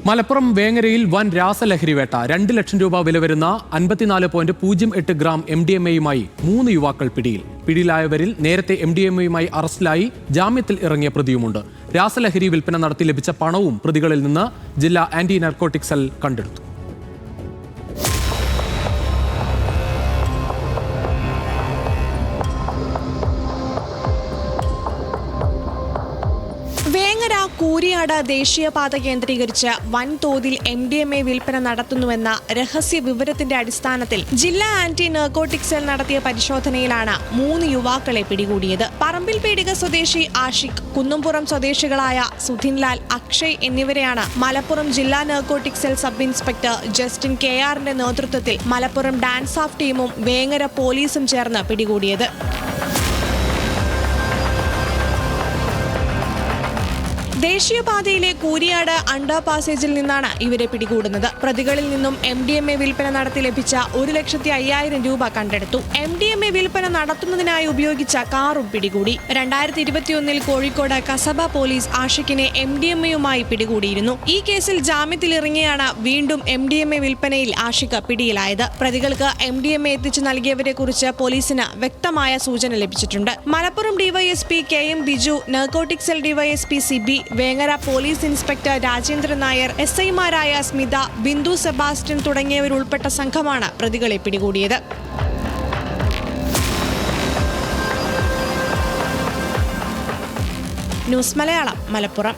മലപ്പുറം വേങ്ങരയിൽ വൻ രാസലഹരി വേട്ട. 2 ലക്ഷം രൂപ വില വരുന്ന 54.08 ഗ്രാം MDMA-യുമായി 3 യുവാക്കൾ പിടിയിൽ. പിടിയിലായവരിൽ നേരത്തെ MDMA-യുമായി അറസ്റ്റിലായി ജാമ്യത്തിൽ ഇറങ്ങിയ പ്രതിയുമുണ്ട്. രാസലഹരി വിൽപ്പന നടത്തി ലഭിച്ച പണവും പ്രതികളിൽ നിന്ന് ജില്ലാ ആന്റി നാർക്കോട്ടിക് സെൽ കണ്ടെടുത്തു. വേങ്ങര കൂരിയാട് ദേശീയപാത കേന്ദ്രീകരിച്ച് വൻതോതിൽ MDMA വിൽപ്പന നടത്തുന്നുവെന്ന രഹസ്യ വിവരത്തിന്റെ അടിസ്ഥാനത്തിൽ ജില്ലാ ആന്റി നാർക്കോട്ടിക് സെൽ നടത്തിയ പരിശോധനയിലാണ് 3 യുവാക്കളെ പിടികൂടിയത്. പറമ്പിൽ പീടിക സ്വദേശി ആഷിഖ്, കുന്നുംപുറം സ്വദേശികളായ സുധിൻലാൽ, അക്ഷയ് എന്നിവരെയാണ് മലപ്പുറം ജില്ലാ narcotic cell sub inspector Justin KRന്റെ നേതൃത്വത്തിൽ മലപ്പുറം ഡാൻസ് ഓഫ് ടീമും വേങ്ങര പോലീസും ചേർന്ന് പിടികൂടിയത്. ദേശീയപാതയിലെ കൂരിയാട് അണ്ടർ പാസേജിൽ നിന്നാണ് ഇവരെ പിടികൂടുന്നത്. പ്രതികളിൽ നിന്നും MDMA വിൽപ്പന നടത്തി ലഭിച്ച 1,05,000 രൂപ കണ്ടെടുത്തു. MDMA വിൽപ്പന നടത്തുന്നതിനായി ഉപയോഗിച്ച കാറും പിടികൂടി. 2021 കോഴിക്കോട് കസബ പോലീസ് ആഷിഖിനെ MDMA-യുമായി പിടികൂടിയിരുന്നു. ഈ കേസിൽ ജാമ്യത്തിലിറങ്ങിയാണ് വീണ്ടും MDMA വിൽപ്പനയിൽ ആഷിഖ് പിടിയിലായത്. പ്രതികൾക്ക് MDMA എത്തിച്ചു നൽകിയവരെ കുറിച്ച് പോലീസിന് വ്യക്തമായ സൂചന ലഭിച്ചിട്ടുണ്ട്. Malappuram DYSP KM Biju, narcotic cell DYSP CB, Vengara police inspector Rajendran Nair, SI-മാരായ സ്മിത, ബിന്ദു സെബാസ്റ്റ്യൻ തുടങ്ങിയവരുൾപ്പെട്ട സംഘമാണ് പ്രതികളെ പിടികൂടിയത്. ന്യൂസ് മലയാളം, മലപ്പുറം.